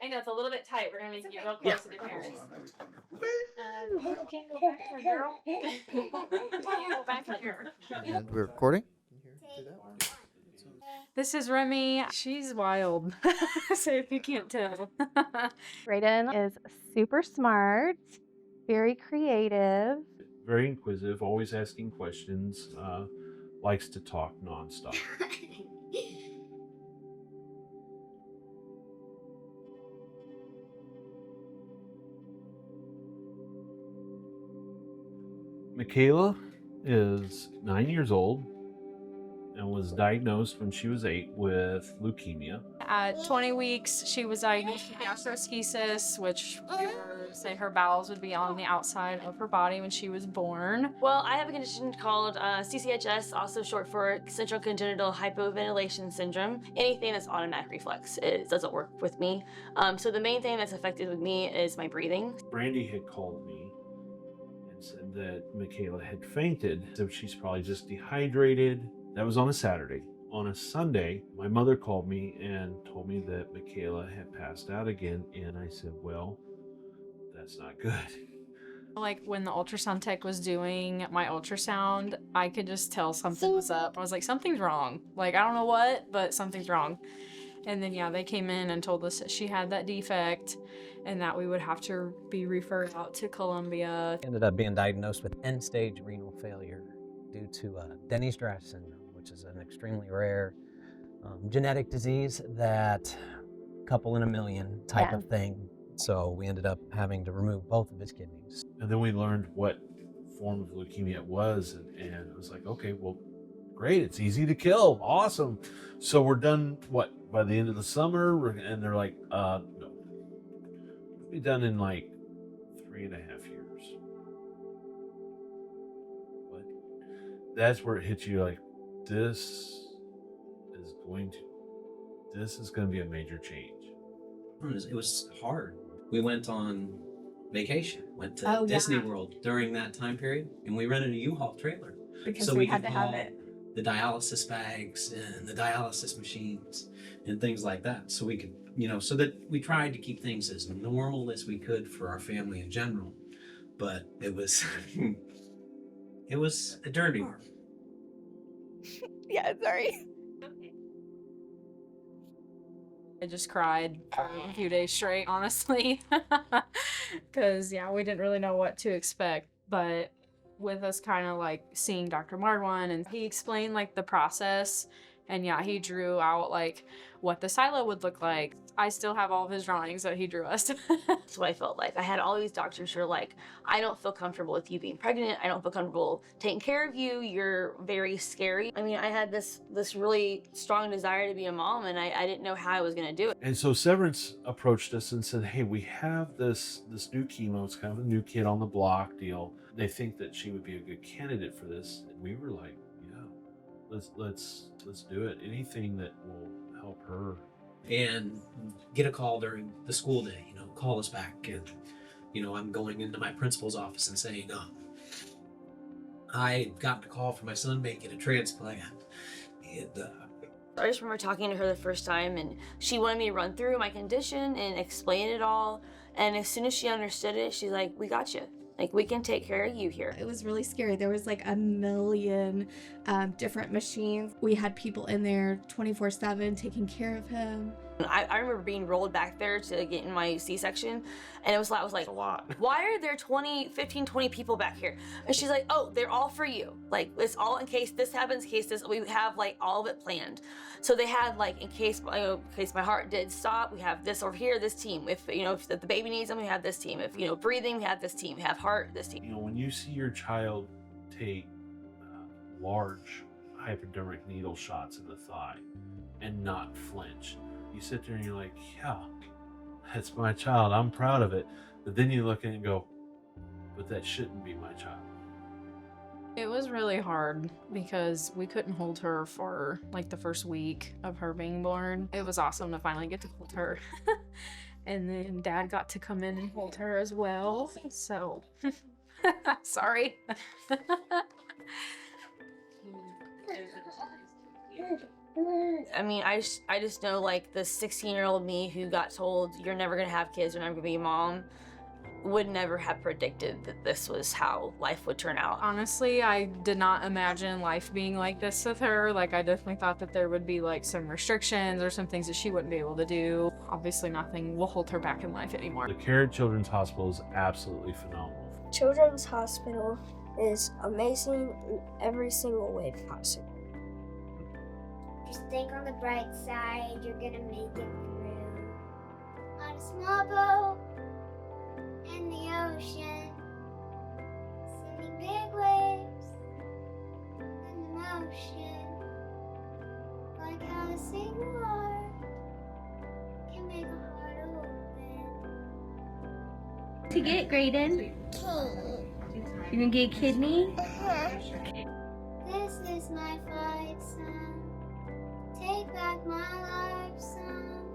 I know it's a little bit tight. We're gonna make you real close to the parents. You can't go back there, girl. Can't go back there. And we're recording. This is Remy. She's wild. So if you can't tell. Brayden is super smart, very creative. Very inquisitive, always asking questions, likes to talk nonstop. Michaela is 9 years old and was diagnosed when she was 8 with leukemia. At 20 weeks, she was diagnosed with gastroschisis, which we were say her bowels would be on the outside of her body when she was born. Well, I have a condition called CCHS, also short for central congenital hypoventilation syndrome. Anything that's automatic reflex, it doesn't work with me. So the main thing that's affected with me is my breathing. Brandy had called me and said that Michaela had fainted, so she's probably just dehydrated. That was on a Saturday. On a Sunday, my mother called me and told me that Michaela had passed out again, and I said, well, that's not good. Like when the ultrasound tech was doing my ultrasound, I could just tell something was up. I was like, something's wrong. Like, I don't know what, but something's wrong. And then, yeah, they came in and told us that she had that defect and that we would have to be referred out to Columbia. Ended up being diagnosed with end-stage renal failure due to Denny's-Drash syndrome, which is an extremely rare genetic disease that couple in a million type of thing. So we ended up having to remove both of his kidneys. And then we learned what form of leukemia it was, and it was like, okay, well, great, it's easy to kill, awesome. So we're done, what, by the end of the summer? And they're like, no. We'll be done in like 3.5 years. What? That's where it hits you like, this is going to be a major change. It was hard. We went on vacation, went to Disney World during that time period, and we rented a U-Haul trailer. Because so we we had could to have haul it. the dialysis bags and the dialysis machines and things like that. So we could, so that we tried to keep things as normal as we could for our family in general. But it was, it was a journey. Yeah, sorry. I just cried for a few days straight, honestly. Because, yeah, we didn't really know what to expect. But with us kind of like seeing Dr. Marwan, and he explained like the process. And yeah, he drew out like what the silo would look like. I still have all of his drawings that he drew us. That's what I felt like. I had all these doctors who are like, I don't feel comfortable with you being pregnant. I don't feel comfortable taking care of you. You're very scary. I mean, I had this really strong desire to be a mom, and I didn't know how I was gonna do it. And so Severance approached us and said, hey, we have this new chemo. It's kind of a new kid on the block deal. They think that she would be a good candidate for this. And we were like, yeah, let's do it. Anything that will help her. And get a call during the school day, call us back. And, I'm going into my principal's office and saying, I got a call from my son making a transplant. And, I just remember talking to her the first time, and she wanted me to run through my condition and explain it all. And as soon as she understood it, she's like, we got you. Like, we can take care of you here. It was really scary. There was like a million different machines. We had people in there 24/7 taking care of him. I remember being rolled back there to get in my C-section, and I was like, a lot. why are there 15, 20 people back here? And she's like, oh, they're all for you. Like, it's all in case this happens, in case this, we have like all of it planned. So they had like, in case my heart did stop, we have this over here, this team. If the baby needs them, we have this team. If breathing, we have this team. We have heart, this team. When you see your child take large hypodermic needle shots in the thigh and not flinch, you sit there and you're like, yeah, that's my child. I'm proud of it. But then you look at it and go, but that shouldn't be my child. It was really hard because we couldn't hold her for like the first week of her being born. It was awesome to finally get to hold her. And then Dad got to come in and hold her as well. So, sorry. I mean, I just know like the 16-year-old me who got told you're never gonna have kids, you're never gonna be a mom, would never have predicted that this was how life would turn out. Honestly, I did not imagine life being like this with her. Like, I definitely thought that there would be like some restrictions or some things that she wouldn't be able to do. Obviously, nothing will hold her back in life anymore. The Carrot Children's Hospital is absolutely phenomenal. Children's Hospital is amazing in every single way possible. Just think on the bright side, you're gonna make it through. On a small boat in the ocean, sending big waves in the motion. Like how a single heart can make a heart open. To get graded, you're gonna get a kidney. This is my fight song. Take back my life song.